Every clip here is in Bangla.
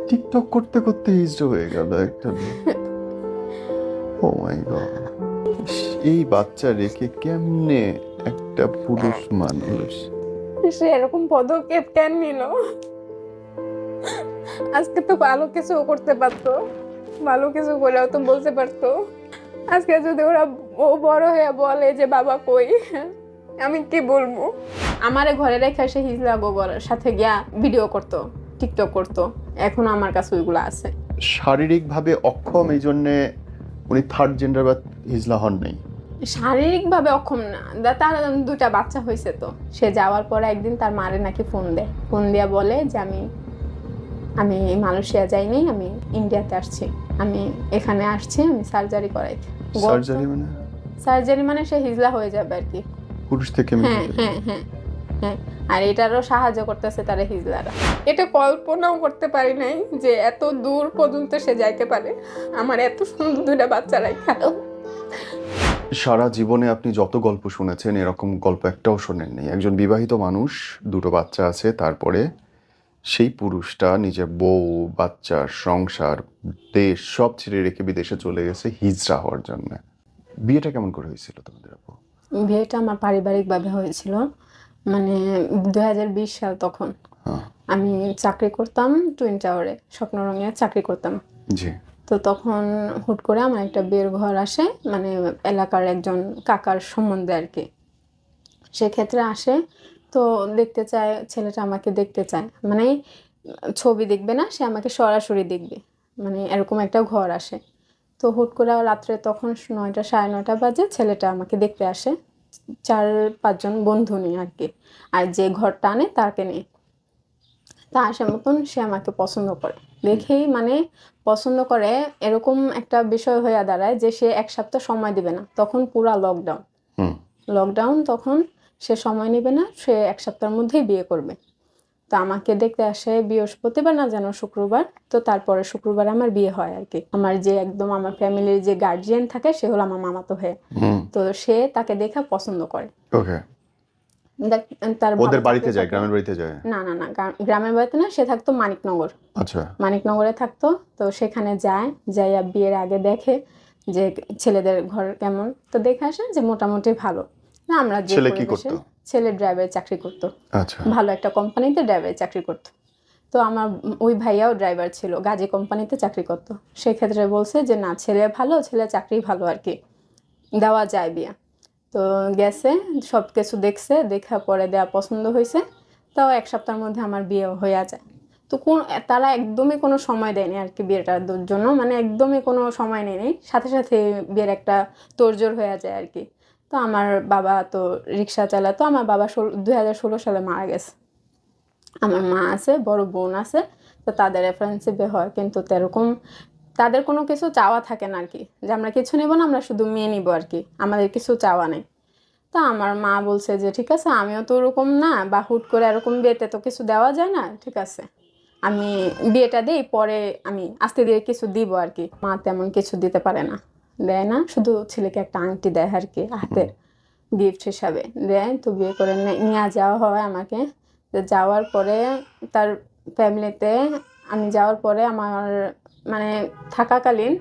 টিকটক করতে করতে হিজড়া হয়ে গেল একটা মেয়ে। ও মাই গড, এই বাচ্চা রেখে কেমনে একটা পুরুষ মানুষ সে এরকম পদক্ষেপ কেন নিল? আজকে তো ভালো কিছু করতে পারতো, ভালো কিছু করেও তো বলতে পারতো। আজকে যদি ও বড় হয়ে বলে যে বাবা কই, আমি কি বলবো? আমারে ঘরে রেখে সে হিজলা গোবর সাথে গিয়া ভিডিও করতো, টিকটক করতো। এখন আমার কাছে ওইগুলো আছে। শারীরিকভাবে অক্ষম, এই জন্যে উনি থার্ড জেন্ডার বা হিজলা হন নাই। শারীরিকভাবে অক্ষম না, তার 2টা বাচ্চা হয়েছে। তো সে যাওয়ার পরে একদিন তার মারে নাকি ফোন দিয়া বলে যে আমি মালয়েশিয়া যাইনি, আমি ইন্ডিয়াতে আসছি, আমি এখানে আসছি, আমি সার্জারি করাইতে। সার্জারি মানে সে হিজলা হয়ে যাবে আর কি, পুরুষ থেকে হ্যাঁ হ্যাঁ হ্যাঁ হ্যাঁ। আর এটারও সাহায্য করতেছে তারা হিজলারা। এটা কল্পনাও করতে পারি নাই যে এত দূর পর্যন্ত সে যাইতে পারে। আমার এত সুন্দর 2টা বাচ্চা রাখা। সারা জীবনে আপনি যত গল্প শুনেছেন, এরকম গল্প একটাও শোনেননি। একজন বিবাহিত মানুষ, 2টো বাচ্চা আছে, তারপরে সেই পুরুষটা নিজের বউ, বাচ্চা, সংসার, দেশ সব ছেড়ে রেখে বিদেশে চলে গেছে হিজড়া হওয়ার জন্য। বিয়েটা কেমন করে হয়েছিল তোমাদের আপু? বিয়েটা আমার পারিবারিকভাবে হয়েছিল, মানে 2020 সাল। তখন আমি চাকরি করতাম টুইন টাওয়ারে, স্বপ্নরঙে চাকরি করতাম। জি। তো তখন হুট করে আমার একটা বিয়ের ঘর আসে, মানে এলাকার একজন কাকার সম্বন্ধে আর কি। সেক্ষেত্রে আসে, তো দেখতে চায়, ছেলেটা আমাকে দেখতে চায়, মানে ছবি দেখবে না, সে আমাকে সরাসরি দেখবে, মানে এরকম একটা ঘর আসে। তো হুট করে রাত্রে তখন 9টা 9:30 বাজে ছেলেটা আমাকে দেখতে আসে, 4-5 জন বন্ধু নিয়ে আর কি, আর যে ঘরটা আনে তাকে নিয়ে। তা আসে মতন সে আমাকে পছন্দ করে, দেখেই মানে পছন্দ করে, এরকম একটা বিষয় হয়ে দাঁড়ায় যে সে 1 সপ্তাহ সময় দিবে না। তখন পুরা লকডাউন, তখন সে সময় নেবে না, সে 1 সপ্তাহের মধ্যেই বিয়ে করবে। তো আমাকে দেখতে আসে বৃহস্পতিবার না যেন শুক্রবার, তো তারপরে শুক্রবার আমার বিয়ে হয় আর কি। আমার যে একদম আমার ফ্যামিলির যে গার্জিয়ান থাকে সে হলো আমার মামাতো ভাই। তো সে তাকে দেখে পছন্দ করে। ওকে। তার ওদের বাড়িতে যায়, গ্রামের বাড়িতে যায়? না না না, গ্রামের বাড়িতে না, সে থাকতো মানিকনগর। আচ্ছা। মানিকনগরে থাকতো। তো সেখানে যাইয়া বিয়ের আগে দেখে যে ছেলেদের ঘর কেমন, তো দেখে আসে যে মোটামুটি ভালো না। আমরা যে ছেলে কি করতো? ছেলে ড্রাইভারের চাকরি করতো, আচ্ছা। ভালো একটা কোম্পানিতে ড্রাইভারের চাকরি করতো। তো আমার ওই ভাইয়াও ড্রাইভার ছিল, গাজী কোম্পানিতে চাকরি করতো। সেক্ষেত্রে বলছে যে না, ছেলে ভালো, ছেলে চাকরি ভালো আর কি, দেওয়া যায় বিয়া। তো গেছে, সব কিছু দেখছে, দেখা পরে দেওয়া পছন্দ হয়েছে। তাও 1 সপ্তাহের মধ্যে আমার বিয়ে হয়ে যায়। তো তারা একদমই কোনো সময় দেয়নি আর কি বিয়েটার জন্য, মানে একদমই কোনো সময় নেয়নি, সাথে সাথে বিয়ের একটা তোড়জোড় হয়ে যায় আর কি। তো আমার বাবা তো রিক্সা চালাতো, আমার বাবা 2016 সালে মারা গেছে। আমার মা আছে, বড় বোন আছে, তো তাদের রেফারেন্সে বিয়ে হয়। কিন্তু এরকম তাদের কোনো কিছু চাওয়া থাকে না আর কি, যে আমরা কিছু নেব না, আমরা শুধু মেয়ে নিব আর কি, আমাদের কিছু চাওয়া নেই। তা আমার মা বলছে যে ঠিক আছে, আমিও তো ওরকম না, বা হুট করে এরকম বিয়েতে তো কিছু দেওয়া যায় না, ঠিক আছে আমি বিয়েটা দিই, পরে আমি আস্তে ধীরে কিছু দিব আর কি। মা তেমন কিছু দিতে পারে না, দেয় না, শুধু ছেলেকে একটা আংটি দেয় আর কি, হাতের গিফট হিসাবে দেয়। তো বিয়ে করে নিয়ে যাওয়া হয় আমাকে। তো যাওয়ার পরে তার ফ্যামিলিতে আমি যাওয়ার পরে আমার মানে থাকাকালীন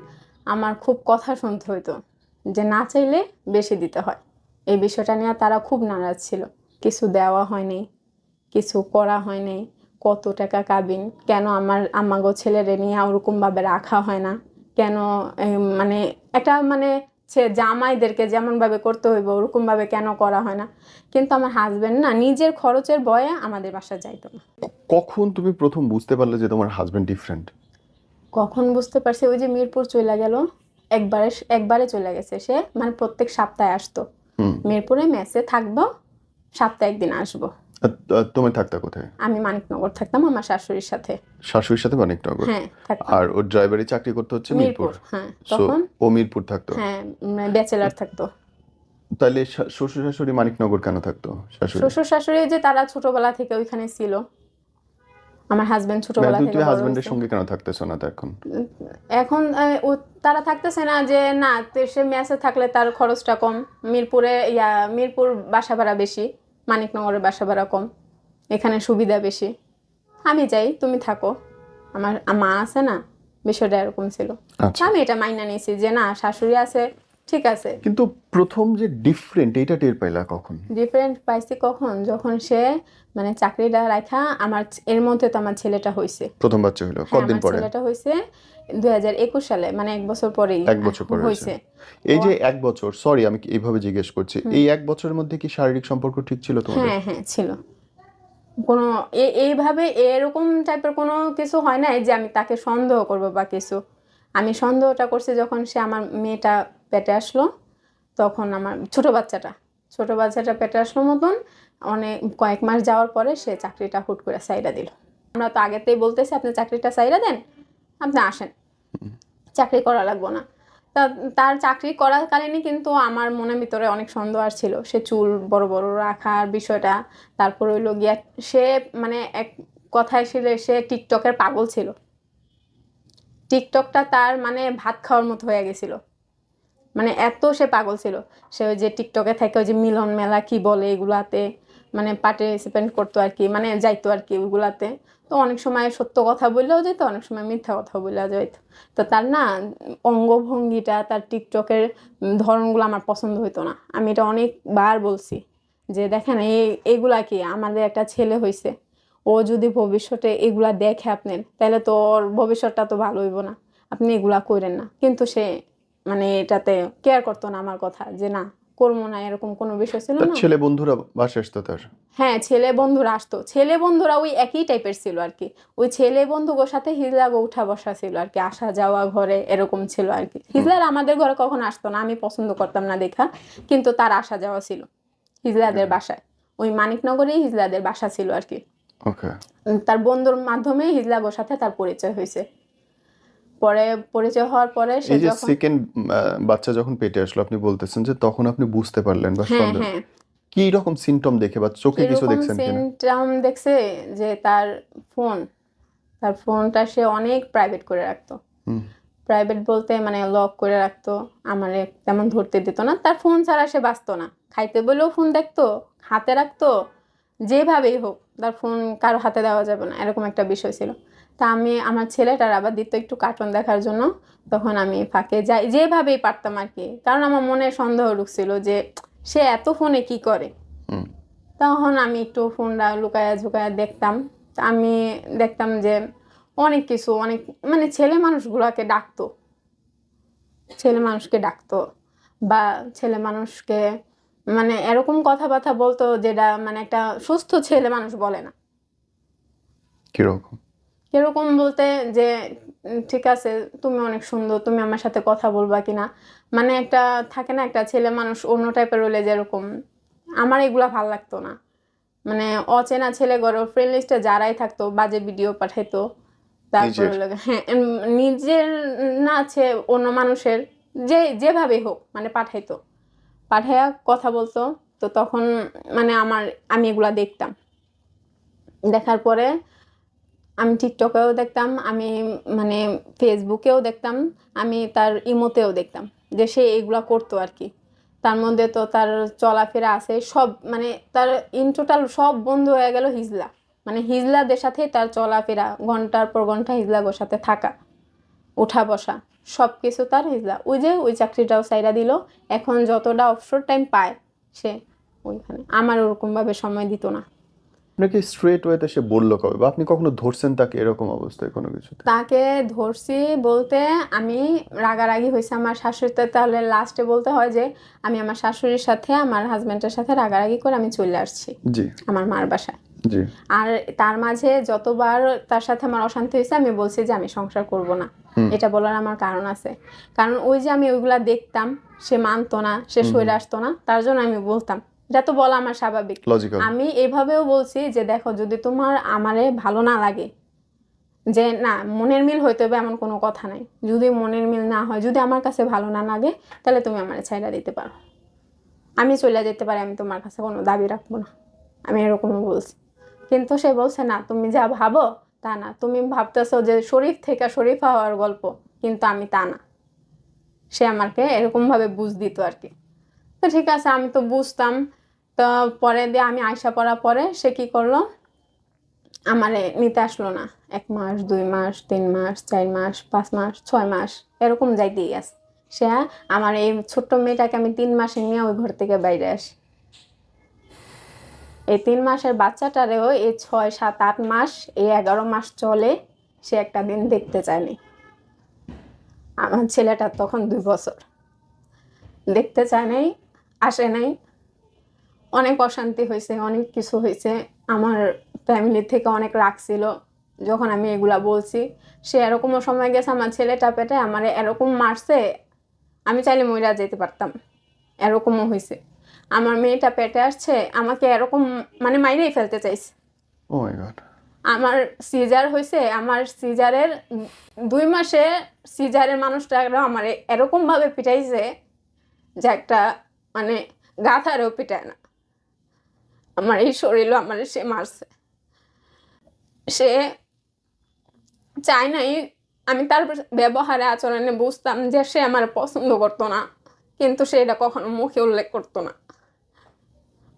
আমার খুব কথা শুনতে হইতো যে না চাইলে বেশি দিতে হয়। এই বিষয়টা নিয়ে তারা খুব নারাজ ছিল। কিছু দেওয়া হয়নি, কিছু করা হয়নি, কত টাকা কাবিন, কেন আমার আমাগো ছেলেরে নিয়ে ওরকমভাবে রাখা হয় না, কেন মানে একটা মানে জামাইদেরকে যেমনভাবে করতে হইব ওরকমভাবে কেন করা হয় না। কিন্তু আমার হাজবেন্ড না নিজের খরচের ভয়ে আমাদের বাসায় যাইতো না। কখন তুমি প্রথম বুঝতে পারলে যে তোমার হাজবেন্ড ডিফারেন্ট? কখন বুঝতে পারছি, ওই যে মিরপুর চলে গেল, একবারে চলে গেছে সে, মানে প্রত্যেক সপ্তাহে আসতো মিরপুরে, মেসে থাকবো, সপ্তাহে 1 দিন আসবো। তুমি থাকতা কোথায়? আমি মানিকনগর থাকতাম আমার শাশুড়ির সাথে। শাশুড়ির সাথে মানিকনগর? হ্যাঁ থাকতাম। আর ওর ড্রাইভারি চাকরি করতে হচ্ছে মিরপুর? হ্যাঁ সো তখন ও মিরপুর থাকতো? হ্যাঁ, ব্যাচেলার থাকতো। তাহলে শ্বশুর শাশুড়ি মানিকনগর কেন থাকতো? শ্বশুর শাশুড়ি যে তারা ছোটবেলা থেকে ওইখানে ছিল, আমার হাজবেন্ড ছোটবেলা থেকে তুমি বড় হাজবেন্ডের হয়েছে। সঙ্গে কেন থাকতেছো না এখন? এখন তারা থাকতেছে না, যে না সে মেসে থাকলে তার খরচটা কম, মিরপুর বাসা ভাড়া বেশি, মানিকনগরের বাসা ভাড়া কম, এখানে সুবিধা বেশি। আমি যাই, তুমি থাকো, আমার মা আছে না, বিষয়টা এরকম ছিল। আচ্ছা, আমি এটা মাইনা নিয়েছি যে না, শাশুড়ি আছে, ঠিক আছে। কিন্তু প্রথম যে ডিফারেন্ট এটা টের পাইলা কখন? ডিফারেন্ট পাইছি কখন, যখন সে মানে চাকরিটা রাখা, আমার এর মধ্যে তো আমার ছেলেটা হয়েছে। প্রথম বাচ্চা হলো হ্যাঁ, কতদিন আমার পরে? ছেলেটা হয়েছে 2021 সালে, মানে 1 বছর পরেই 1 বছর পরে হয়েছে। হয়েছে। এই যে 1 বছর, সরি আমি এইভাবে জিজ্ঞেস করছি, এই 1 বছরের মধ্যে কি শারীরিক সম্পর্ক ঠিক ছিল তোমাদের? হ্যাঁ হ্যাঁ ছিল। কোনো এইভাবে এরকম টাইপের কোনো কিছু হয় নাই যে আমি তাকে সন্দেহ করব বা কিছু। আমি সন্দেহটা করছি যখন সে আমার মেয়েটা পেটে আসলো, তখন আমার ছোট বাচ্চাটা পেটে আসলো মতন অনেক কয়েক মাস যাওয়ার পরে সে চাকরিটা হুট করে সাইডা দিল। আমরা তো আগেতেই বলতেছি আপনি চাকরিটা সাইডা দেন, আপনি আসেন, চাকরি করা লাগবো না। তার চাকরি করাকালীনই কিন্তু আমার মনের ভিতরে অনেক সন্দেহ আসছিল। সে চুল বড় বড় রাখার বিষয়টা, তারপর হইলো গিয়া সে মানে এক কথায় সে টিকটকের পাগল ছিল। টিকটকটা তার মানে ভাত খাওয়ার মতো হয়ে গেছিল, মানে এত সে পাগল ছিল। সে ওই যে টিকটকে থাকে ওই যে মিলন মেলা কি বলে এগুলাতে মানে পার্টিসিপেন্ট করতো আর কি, মানে যাইতো আর কি ওইগুলাতে। তো অনেক সময় সত্য কথা বললেও যেত, অনেক সময় মিথ্যা কথা বললেও যেত। তো তার না অঙ্গভঙ্গিটা, তার টিকটকের ধরনগুলো আমার পছন্দ হইতো না। আমি এটা অনেকবার বলছি যে দেখেন এইগুলা কি, আমাদের একটা ছেলে হয়েছে, ও যদি ভবিষ্যতে এগুলা দেখে আপনার, তাহলে তো ওর ভবিষ্যৎটা তো ভালো হইব না, আপনি এগুলা করেন না। কিন্তু সে মানে এটাতে কেয়ার করতো না আমার কথা, যে না করবো না, এরকম কোনো বিষয় ছিল তার না। ছেলে বন্ধুরা বাসায় আসতো তার? হ্যাঁ, ছেলে বন্ধুরা আসতো, ছেলে বন্ধুরা ওই একই টাইপের ছিল আর কি। ওই ছেলে বন্ধুগুলোর সাথে হিজলাগো উঠা বসা ছিল আর কি, আসা যাওয়া ঘরে এরকম ছিল আর কি। হিজলার আমাদের ঘরে কখনো আসতো না, আমি পছন্দ করতাম না দেখা, কিন্তু তার আসা যাওয়া ছিল হিজলাদের বাসায়। ওই মানিকনগরেই হিজলাদের বাসা ছিল আর কি। ওকে। তার বন্ধুর মাধ্যমে হিজলাগোর সাথে তার পরিচয় হয়েছে। পরে পরিচয় হওয়ার পরে সে এই যে যখন সেকেন্ড বাচ্চা যখন পেটে আসলো আপনি বলতেছেন যে তখন আপনি বুঝতে পারলেন বা হ্যাঁ সন্দেহ, হ্যাঁ কি রকম সিমটম দেখে বা চোখে কিছু এরকম দেখছেন কিনা? সিমটম দেখছে যে তার ফোনটা সে অনেক প্রাইভেট করে রাখতো। হুম। প্রাইভেট বলতে মানে লক করে রাখতো, আমারে তেমন ধরতে দিত না। তার ফোন ছাড়া সে বাঁচতো না, খাইতে বলেও ফোন দেখতো, হাতে রাখতো, যেভাবেই হোক তার ফোন কারো হাতে দেওয়া যাবে না, এরকম একটা বিষয় ছিল। তা আমি আমার ছেলেটার আবার দিত একটু কার্টুন দেখার জন্য, তখন আমি ফাঁকে যাই যেভাবেই পারতাম আর কি, কারণ আমার মনে সন্দেহ ঢুকছিল যে সে এত ফোনে কি করে। হুম। তখন আমি একটু ফোনটা লুকায়া ঝুকায়া দেখতাম। তা আমি দেখতাম যে অনেক কিছু, অনেক মানে ছেলে মানুষকে ডাকতো বা ছেলে মানুষকে মানে এরকম কথাবার্তা বলতো যেটা মানে একটা সুস্থ ছেলে মানুষ বলে না। কিরকম? কিরকম বলতে যে ঠিক আছে তুমি অনেক সুন্দর, তুমি আমার সাথে কথা বলবা কিনা, মানে একটা থাকে না একটা ছেলে মানুষ অন্য টাইপের হলে যেরকম, আমার এগুলা ভাল লাগতো না। মানে অচেনা ছেলে ঘরে ফ্রেন্ড লিস্টে যারাই থাকতো বাজে ভিডিও পাঠাইতো, তারপর নিজের? হলো হ্যাঁ নিজের না আছে অন্য মানুষের, যেভাবে হোক মানে পাঠাইতো, পাঠাইয়া কথা বলতো। তো তখন মানে আমি এগুলা দেখতাম, দেখার পরে আমি টিকটকেও দেখতাম, আমি মানে ফেসবুকেও দেখতাম, আমি তার ইমোতেও দেখতাম যে সে এগুলা করতো আর কি। তার মধ্যে তো তার চলাফেরা আছে সব, মানে তার ইন টোটাল সব বন্ধ হয়ে গেল হিজলা, মানে হিজলাদের সাথে তার চলাফেরা, ঘন্টার পর ঘন্টা হিজলাগোর সাথে থাকা, উঠা বসা, সব কিছু তার হিজলা। ওই যে ওই চাকরিটাও সাইরা দিল, এখন যতটা অবসর টাইম পায় সে ওইখানে, আমার ওরকমভাবে সময় দিত না। আপনাকে স্ট্রেট ওয়েতে সে বললো কবে, বা আপনি কখনো ধরছেন তাকে এরকম অবস্থায় কোনো কিছুতে? তাকে ধরছি বলতে আমি রাগারাগি হয়েছে আমার শাশুড়িতে, তাহলে লাস্টে বলতে হয় যে আমি আমার শাশুড়ির সাথে আমার হাজব্যান্ডের সাথে রাগারাগি করে আমি চলে আসছি জি। আমার মার বাসায়। জি। আর তার মাঝে যতবার তার সাথে আমার অশান্তি হয়েছে আমি বলছি যে আমি সংসার করব না। এটা বলার আমার কারণ আছে, কারণ ওই যে আমি ওইগুলা দেখতাম, সে মানতো না, সে সরে আসতো না, তার জন্য আমি বলতাম। এটা তো বলা আমার স্বাভাবিক। লজিক্যাল। আমি এভাবেও বলছি যে দেখো যদি তোমার আমারে ভালো না লাগে, যে না মনের মিল হইতে হবে এমন কোনো কথা নাই, যদি মনের মিল না হয়, যদি আমার কাছে ভালো না লাগে, তাহলে তুমি আমার ছাইড়া দিতে পারো, আমি চলে যেতে পারি, আমি তোমার কাছে কোনো দাবি রাখবো না, আমি এরকমও বলছি। কিন্তু সে বলছে না তুমি যা ভাবো তা না, তুমি ভাবতেছো যে শরীফ থেকে শরীফা হওয়ার গল্প, কিন্তু আমি তা না। সে আমাকে এরকমভাবে বুঝ দিত আর কি। তো ঠিক আছে আমি তো বুঝতাম। তো পরে দিয়ে আমি আয়সা পড়ার পরে সে কি করলো, আমারে নিতে আসলো না। 1 মাস, 2 মাস, 3 মাস, 4 মাস, 5 মাস, 6 মাস এরকম যাইতেই আছে। সে আমার এই ছোট্ট মেয়েটাকে আমি 3 মাসে নিয়ে ওই ঘর থেকে বাইরে আসি। এই 3 মাসের বাচ্চাটারেও এই 6, 7, 8 মাস, এই 11 মাস চলে, সে একটা দিন দেখতে চায়নি। আমার ছেলেটার তখন 2 বছর। দেখতে চায় নাই, আসে নাই। অনেক অশান্তি হয়েছে, অনেক কিছু হয়েছে। আমার ফ্যামিলি থেকে অনেক রাগ ছিল যখন আমি এগুলা বলছি। সে এরকমও সময় গেছে আমার ছেলেটা পেটে আমার এরকম মারছে, আমি চাইলে মইরা যেতে পারতাম, এরকমও হয়েছে। আমার মেয়েটা পেটে আসছে, আমাকে এরকম মানে মাইরেই ফেলতে চাইছে। ও মাই গড। আমার সিজার হয়েছে, আমার সিজারের 2 মাসে সিজারের মানুষটা আমার এরকমভাবে পিটাইছে যে একটা মানে গাথারেও পিটায় না। আমার এই শরীরও আমার সে মারছে। সে চায় নাই, আমি তার ব্যবহারে আচরণে বুঝতাম যে সে আমার পছন্দ করতো না, কিন্তু সে এটা কখনো মুখে উল্লেখ করতো না,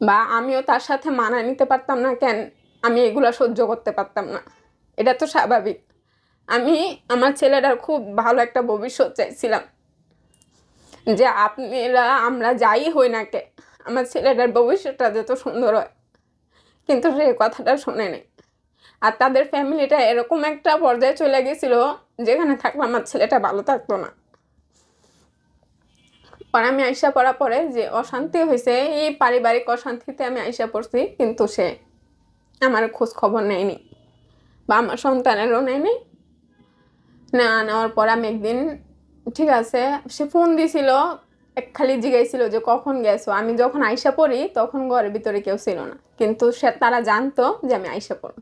বা আমিও তার সাথে মানায় নিতে পারতাম না। কেন আমি এগুলা সহ্য করতে পারতাম না? এটা তো স্বাভাবিক। আমি আমার ছেলেটার খুব ভালো একটা ভবিষ্যৎ চাইছিলাম, যে আপনারা আমরা যাই হই না কে আমার ছেলেটার ভবিষ্যৎটা যত সুন্দর হয়, কিন্তু সে কথাটা শোনে নেই। আর তাদের ফ্যামিলিটা এরকম একটা পর্যায়ে চলে গেছিল যেখানে থাকলে আমার ছেলেটা ভালো থাকতো না। পরে আমি আইসা পড়া পরে যে অশান্তি হয়েছে, এই পারিবারিক অশান্তিতে আমি আইসা পড়ছি, কিন্তু সে আমার খোঁজ খবর নেয়নি বা আমার সন্তানেরও নেয়নি। না নেওয়ার পর আমি একদিন, ঠিক আছে, সে ফোন দিছিল, খালি জিগাইছিল যে কখন গেছো। আমি যখন আইসা পড়ি তখন ঘরের ভিতরে কেউ ছিল না, কিন্তু সে তারা জানতো যে আমি আইসা পড়ি।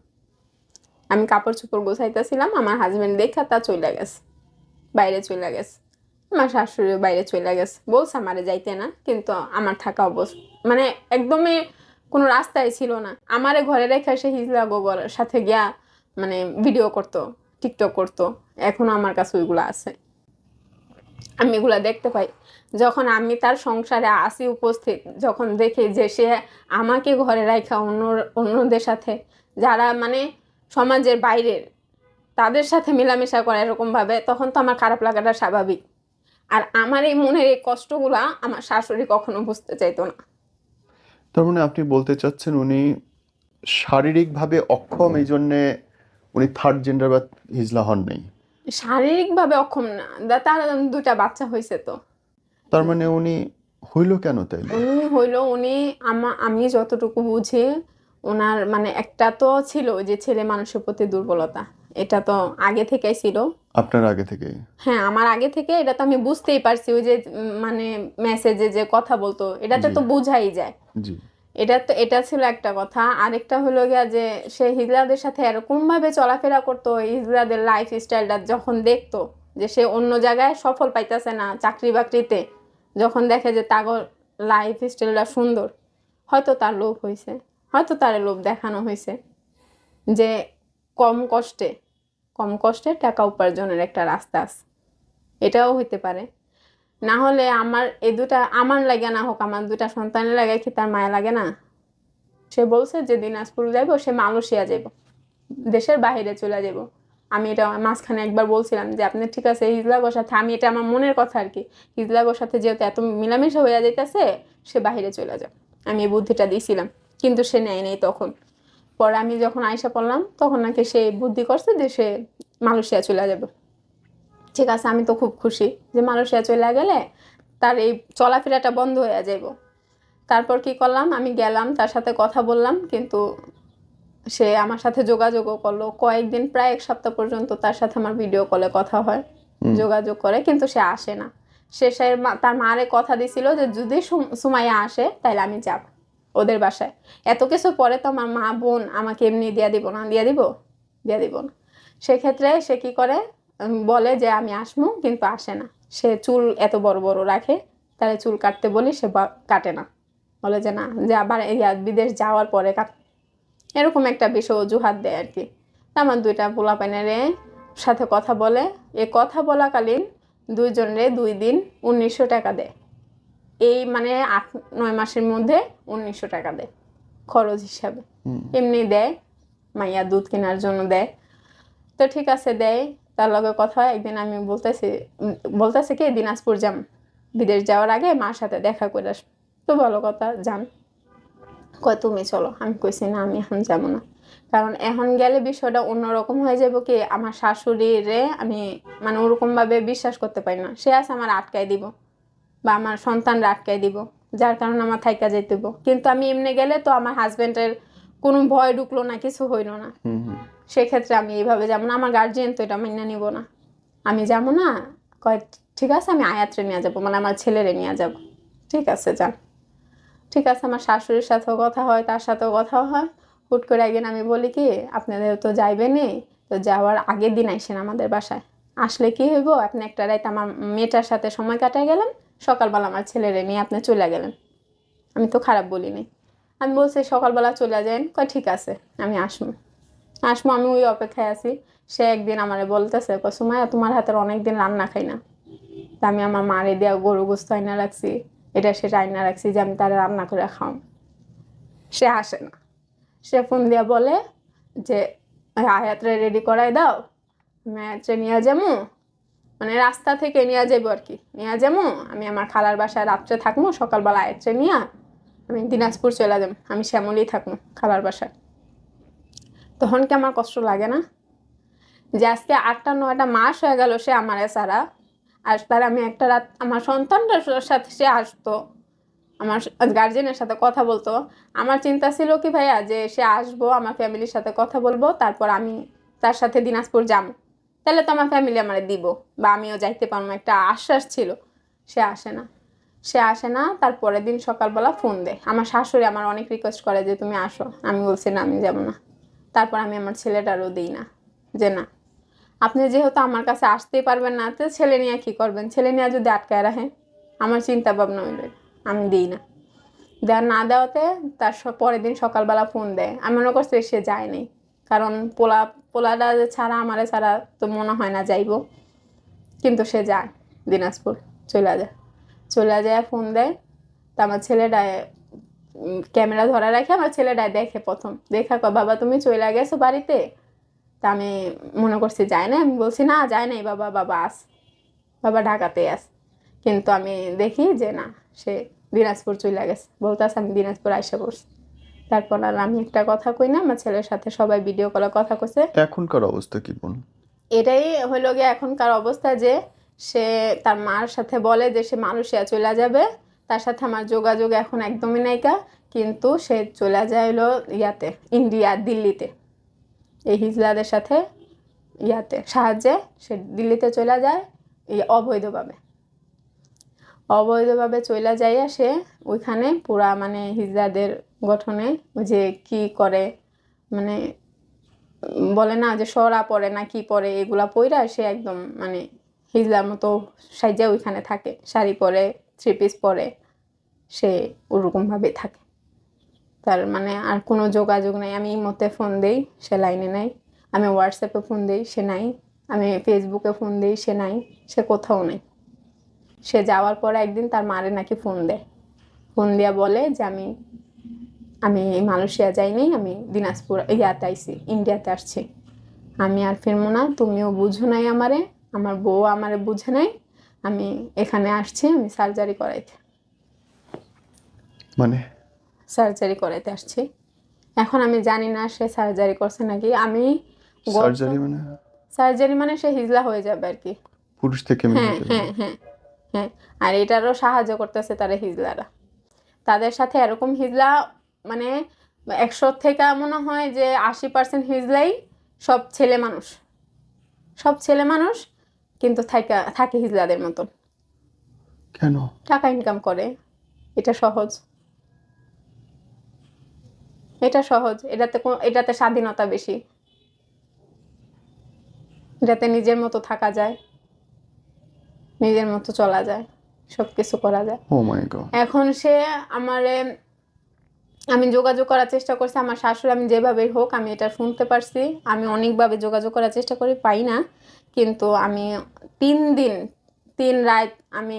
আমি কাপড় চোপড় গোছাইতেছিলাম, আমার হাজবেন্ড দেখা তা চলে গেছে, বাইরে চলে গেছে। আমার শাশুড়ি বাইরে চলে গেছে, বলছে আমারে যাইতে না, কিন্তু আমার থাকা অবস্থা মানে একদমই কোনো রাস্তায় ছিল না। আমারে ঘরে রেখে সে হিজলা গোগলের সাথে গিয়া মানে ভিডিও করতো, টিকটক করতো। এখনো আমার কাছে ওইগুলো আছে, আমি এগুলা দেখতে পাই। যখন আমি তার সংসারে আসি উপস্থিত, যখন দেখি যে সে আমাকে ঘরে রাখা অন্যদের সাথে, যারা মানে সমাজের বাইরের, তাদের সাথে মেলামেশা করে এরকমভাবে, তখন তো আমার খারাপ লাগাটা স্বাভাবিক। আর আমার এই মনের এই কষ্টগুলা আমার শাশুড়ি কখনো বুঝতে চাইতো না। তার মানে আপনি বলতে চাচ্ছেন উনি শারীরিকভাবে অক্ষম, এই জন্যে উনি থার্ড জেন্ডার বা হিজলা হন নাই। শারীরিকভাবে অক্ষম না, তার 2টা বাচ্চা হয়েছে তো। তার মানে উনি হইল কেন তাইলে? উনি আমি যতটুকু বুঝি, ওনার মানে একটা তো ছিল যে ছেলে মানুষের প্রতি দুর্বলতা, এটা তো আগে থেকেই ছিল। আপনার আগে থেকে? হ্যাঁ, আমার আগে থেকে এটা তো আমি বুঝতেই পারছি। ওই যে মানে মেসেজে যে কথা বলতো, এটাতে তো বোঝাই যায়। জি। এটা ছিল একটা কথা। আরেকটা হলো গিয়া যে সে হিজড়াদের সাথে এরকম ভাবে চলাফেরা করতো, হিজড়াদের লাইফ স্টাইলটা যখন দেখতো যে সে অন্য জায়গায় সফল পাইতেছে না চাকরি বাকরিতে, যখন দেখে যে তাগর লাইফ স্টাইলটা সুন্দর, হয়তো তার লোভ হয়েছে, হয়তো তার লোভ দেখানো হয়েছে যে কম কষ্টে টাকা উপার্জনের একটা রাস্তা আছে, এটাও হইতে পারে। না হলে আমার এই 2টা আমার লাগে না হোক, আমার 2টা সন্তানের লাগে কি তার মায়া লাগে না? সে বলছে যে দিনাজপুর যাইব, সে মালয়েশিয়া যাইব, দেশের বাইরে চলে যাব। আমি এটা মাঝখানে একবার বলছিলাম যে আপনি ঠিক আছে হিজলাগোর সাথে, আমি এটা আমার মনের কথা আর কি, হিজলাগোর সাথে যেহেতু এত মিলামেশা হয়ে যাইতেছে, সে বাইরে চলে যাও, আমি এই বুদ্ধিটা দিয়েছিলাম, কিন্তু সে নেয় নেই তখন। পরে আমি যখন আইসা পড়লাম তখন নাকি সে বুদ্ধি করছে যে সে মালয়েশিয়া চলে যাবে। ঠিক আছে, আমি তো খুব খুশি যে মালয়েশিয়া চলে গেলে তার এই চলাফেরাটা বন্ধ হয়ে যাব। তারপর কি করলাম, আমি গেলাম, তার সাথে কথা বললাম, কিন্তু সে আমার সাথে যোগাযোগও করলো কয়েকদিন, প্রায় 1 সপ্তাহ পর্যন্ত তার সাথে আমার ভিডিও কলে কথা হয়, যোগাযোগ করে, কিন্তু সে আসে না। সে তার মারে কথা দিছিল যে যদি সুমাইয়া আসে তাহলে আমি যাব ওদের বাসায়। এত কিছু পরে তো আমার মা বোন আমাকে এমনি দিয়ে দিব না? দিয়ে দিব না। সেক্ষেত্রে সে কি করে, বলে যে আমি আসমু, কিন্তু আসে না। সে চুল এত বড় বড় রাখে, তাহলে চুল কাটতে বলি, সে কাটে না, বলে যে না, যে আবার বিদেশ যাওয়ার পরে এরকম একটা বিষয় অজুহাত দেয় আর কি। আমার 2টা পোলাপাইনের সাথে কথা বলে, এ কথা বলাকালীন 2 জনরে 2 দিন 1900 টাকা দেয়। এই মানে 8-9 মাসের মধ্যে 1900 টাকা দেয় খরচ হিসাবে, এমনি দেয়। মাইয়া দুধ কেনার জন্য দেয়। তো ঠিক আছে দেয়, তার লগে কথা হয়। একদিন আমি বলতেছি কি দিনাজপুর যাম, বিদেশ যাওয়ার আগে মার সাথে দেখা করে আসবো। তো ভালো কথা, যান। কয় তুমি চলো, আমি কইছি না আমি এখন যাবো না, কারণ এখন গেলে বিষয়টা অন্যরকম হয়ে যাবো। কি আমার শাশুড়িরে আমি মানে ওরকম ভাবে বিশ্বাস করতে পারি না, সে আছে আমার আটকায় দিব বা আমার সন্তানরা আটকায় দিব, যার কারণে আমার থাইকা যেতে হইব। কিন্তু আমি এমনি গেলে তো আমার হাজবেন্ডের কোনো ভয় ঢুকলো না, কিছু হইলো না, সেক্ষেত্রে আমি এইভাবে যাবো না, আমার গার্জিয়ান তো এটা মেনে নিব না, আমি যাবো না। কয় ঠিক আছে আমি আয়াত্রে নিয়ে যাবো, মানে আমার ছেলেরে নিয়ে যাবো। ঠিক আছে যান। ঠিক আছে, আমার শাশুড়ির সাথেও কথা হয়, তার সাথেও কথা হয়। হুট করে একদিন আমি বলি কি আপনাদের তো যাইবেনই, তো যাওয়ার আগের দিন আইসেন আমাদের বাসায়, আসলে কি হইব, আপনি একটা রাত আমার মেয়েটার সাথে সময় কাটায় গেলেন, সকালবেলা আমার ছেলেরে নিয়ে আপনি চলে গেলেন। আমি তো খারাপ বলিনি, আমি বলছি সকালবেলা চলে যান। কয় ঠিক আছে আমি আসবো। আমি ওই অপেক্ষায় আছি। সে একদিন আমারে বলতেছে, সুমাইয়া তোমার হাতের অনেকদিন রান্না খাই না। তা আমি আমার মারে দেওয়া গরু গোস্ত আইনা রাখছি, এটা সেটা আইনা রাখছি যে আমি তারা রান্না করে খাও। সে আসে না, সে ফোন দিয়া বলে যে আয়াতরে রেডি করাই দাও, ম্যাচে নিয়ে যাবো, মানে রাস্তা থেকে নিয়ে যাবো আর কি, নিয়ে যাবো, আমি আমার খালার বাসায় রাত্রে থাকবো, সকালবেলা আয়াতরে নিয়ে আমি দিনাজপুর চলে যাবো, আমি শ্যামলি থাকবো খালার বাসায়। তখন কি আমার কষ্ট লাগে না যে আজকে 8-9 মাস হয়ে গেল সে আমার সারা, আর তার আমি একটা রাত আমার সন্তানটার সাথে সে আসতো, আমার গার্জেনের সাথে কথা বলতো। আমার চিন্তা ছিল কি ভাইয়া যে সে আসবো, আমার ফ্যামিলির সাথে কথা বলবো, তারপর আমি তার সাথে দিনাজপুর যাবো, তাহলে তো আমার ফ্যামিলি আমার দিব বা আমিও যাইতে পারবো, একটা আশ্বাস ছিল। সে আসে না। তারপরের দিন সকালবেলা ফোন দেয়, আমার শাশুড়ি আমার অনেক রিকোয়েস্ট করে যে তুমি আসো, আমি বলছি না আমি যাবো না। তারপর আমি আমার ছেলেটারও দিই না, যে না আপনি যেহেতু আমার কাছে আসতেই পারবেন না, তো ছেলে নিয়ে কী করবেন, ছেলে নিয়ে যদি আটকায় রাখে, আমার চিন্তা ভাবনা হইলে আমি দিই না। না দেওয়াতে তার পরের দিন সকালবেলা ফোন দেয়, আমি মনে করছি সে যায়নি, কারণ পোলাটা ছাড়া আমারে ছাড়া তো মনে হয় না যাইব। কিন্তু সে যায় দিনাজপুর, চলে যায় ফোন দেয়। তা আমার ছেলেটায় ক্যামেরা ধরা রাখে, আমার ছেলেটায় দেখে, প্রথম দেখা কয় বাবা তুমি চলে গেছো বাড়িতে। তা আমি মনে করছি যায় না, আমি বলছি না যায় নাই বাবা, বাবা ঢাকাতে আস। কিন্তু আমি দেখি যে না, সে দিনাজপুর চলে গেছে, বলতেছে আমি দিনাজপুর আইসা পড়ছি। তারপর আর আমি একটা কথা কই না, আমার ছেলের সাথে সবাই ভিডিও কলে কথা কইছে। এখনকার অবস্থা কি বোন? এটাই হইল গিয়ে এখনকার অবস্থা, যে সে তার মার সাথে বলে যে সে মালয়েশিয়া চলে যাবে, তার সাথে আমার যোগাযোগ এখন একদমই নাইকা। কিন্তু সে চলে যায় হলো ইয়াতে, ইন্ডিয়া, দিল্লিতে, এই হিজলাদের সাথে সাহায্যে সে দিল্লিতে চলে যায় অবৈধভাবে চলে যায়। সে ওইখানে পুরা মানে হিজলাদের গঠনে যে কি করে, মানে বলে না যে সরা পরে না কি পরে, এগুলা পইরা সে একদম মানে হিজলার মতো সাইজা ওইখানে থাকে, শাড়ি পরে, 3 পিস পরে, সে ওরকমভাবে থাকে। তার মানে আর কোনো যোগাযোগ নেই। আমি ইমোতে ফোন দেই, সে লাইনে নাই। আমি হোয়াটসঅ্যাপে ফোন দিই, সে নাই। আমি ফেসবুকে ফোন দিই, সে নাই। সে কোথাও নেই। সে যাওয়ার পরে একদিন তার মারে নাকি ফোন দেয়, ফোন দিয়া বলে যে আমি মালয়েশিয়া যাইনি, আমি দিনাজপুর ইয়াতে আইছি, ইন্ডিয়াতে আসছি, আমি আর ফিরবো না, তুমিও বুঝো নাই আমারে, আমার বউ আমারে বুঝে নাই, আমি এখানে আসছি আমি সার্জারি করাইতে, মানে সার্জারি করাইতে আসছি। এখন আমি জানি না সে সার্জারি করছে নাকি। আমি সার্জারি মানে সে হিজলা হয়ে যাবে আর কি, পুরুষ থেকে মেয়ে হয়ে যাবে। হ্যাঁ। আর এটারও সাহায্য করতেছে তারা হিজলারা, তাদের সাথে এরকম হিজলা মানে 100 থেকে মনে হয় যে 80% হিজলাই সব ছেলে মানুষ, কিন্তু থাকে হিজলাদের মতন। কেন? টাকা ইনকাম করে, এটা সহজ, এটাতে স্বাধীনতা বেশি, এটাতে নিজের মতো থাকা যায়, নিজের মতো চলা যায়, সবকিছু করা যায়। ও মাই গড। এখন সে আমি যোগাযোগ করার চেষ্টা করছি, আমার শাশুড়ি, আমি যেভাবে হোক আমি এটা শুনতে পারছি, আমি অনেকভাবে যোগাযোগ করার চেষ্টা করি, পাই না। কিন্তু আমি 3 দিন 3 রাত আমি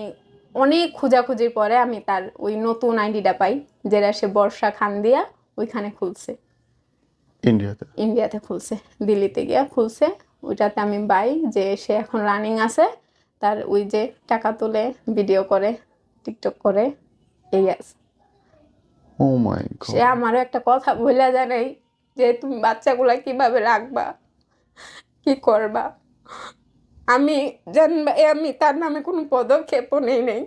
অনেক খোঁজাখুঁজির পরে আমি তার ওই নতুন আইডিটা পাই, যেটা সে বর্ষা খান দিয়া ওইখানে খুলছে। ইন্ডিয়াতে? ইন্ডিয়াতে খুলছে, দিল্লিতে গিয়া খুলছে। ওইটাতে আমি বাই যে সে এখন রানিং আছে, তার ওই যে টাকা তুলে ভিডিও করে, টিকটক করে, এই আছে। ও মাই সে গড। আমারও একটা কথা বলে জানাই যে তুমি বাচ্চাগুলা কিভাবে রাখবা, কি করবা। আমি জানবা আমি তার নামে কোনো পদক্ষেপও নেই নেই।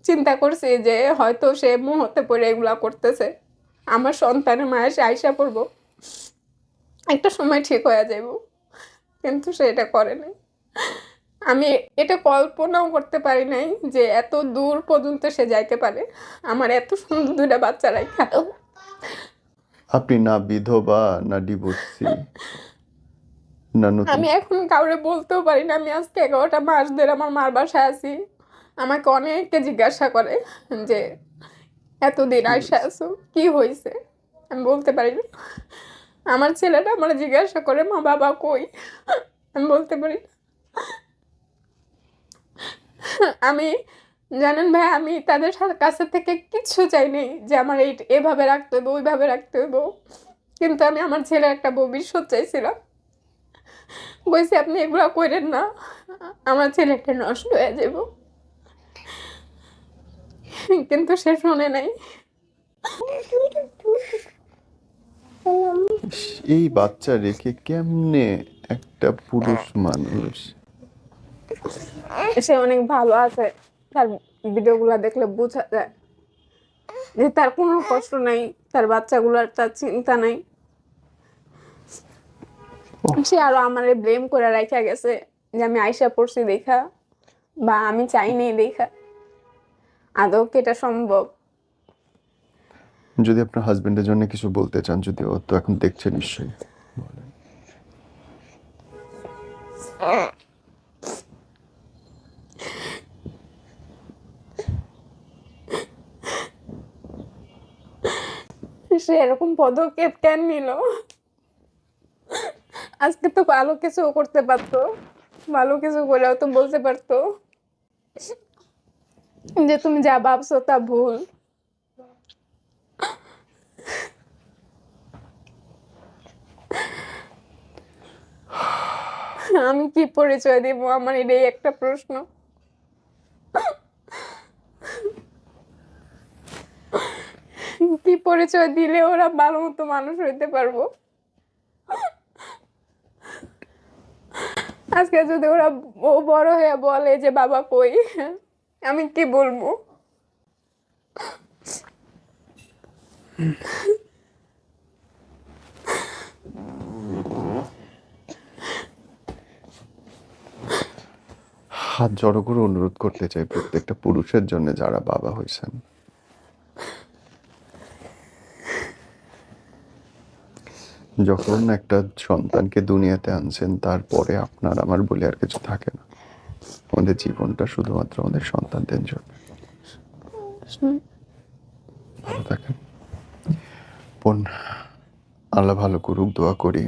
চিন্তা করছি যে হয়তো সে মুহূর্তে পড়ে এগুলা করতেছে, আমার সন্তানের মায়ের সে আইসা পড়বো, একটা সময় ঠিক হয়ে যাইব, কিন্তু সে এটা করে নাই। আমি এটা কল্পনাও করতে পারি নাই যে এত দূর পর্যন্ত সে যাইতে পারে, আমার এত সুন্দর দুইটা বাচ্চা রাখা। আপনি না বিধবা না ডিভোর্সি না নতুন? আমি এখন কাউরে বলতেও পারি না। আমি আজকে 11টা মাস ধরে আমার মার বাসায় আছি। আমাকে অনেকে জিজ্ঞাসা করে যে এতদিন আইসা আছো, কি হয়েছে, আমি বলতে পারি না। আমার ছেলেটা আমার জিজ্ঞাসা করে মা বাবা কই, আমি বলতে পারি না। আমি জানেন ভাই, আমি তাদের কাছে থেকে কিচ্ছু চাইনি যে আমার এভাবে রাখতে হইব, ওইভাবে রাখতে হইব, কিন্তু আমি আমার ছেলে একটা ভবিষ্যৎ চাইছিলাম। বলছি আপনি এগুলো করেন না, আমার ছেলেটা নষ্ট হয়ে যাব, কিন্তু সে শোনে নাই। এই বাচ্চা রেখে কেমনে একটা পুরুষ মানুষ? সে অনেক ভালো আছে, তার ভিডিওগুলো দেখলে বোঝা যায় যে তার কোনো কষ্ট নাই, তার বাচ্চাগুলোর তার চিন্তা নাই। সে আরো আমারে ব্লেম করে রাখা গেছে যে আমি আইসা পড়ছি দেখা, বা আমি চাইনি দেখা। আদৌ কি এটা সম্ভব? যদি আপনার হাজবেন্ডের জন্য কিছু বলতে চান, যদি ও তো এখন দেখছে নিশ্চয়ই, বলেন। সে এরকম পদক্ষেপ কেন নিল? আজকে তো ভালো কিছু করতে পারতো, ভালো কিছু করেও তো বলতে পারতো যে তুমি যা ভাবছো তা ভুল। আমি কি পরিচয় দিব, আমার এটাই একটা প্রশ্ন। কি পরিচয় দিলে ওরা ভালো মতো মানুষ হইতে পারবো? আজকে যদি ওরা ও বড় হয়ে বলে যে বাবা কই, আমি কি বলবো? হাত জড়ো করে অনুরোধ করতে চাই প্রত্যেকটা পুরুষের জন্য যারা বাবা হয়েছেন, যখন একটা সন্তানকে দুনিয়াতে আনছেন তারপরে আপনার আমার বলে আর কিছু থাকে না। আমাদের জীবনটা শুধুমাত্র আমাদের সন্তানদের জন্য। ভালো থাকেন বোন, আল্লাহ ভালো করুক, দোয়া করি।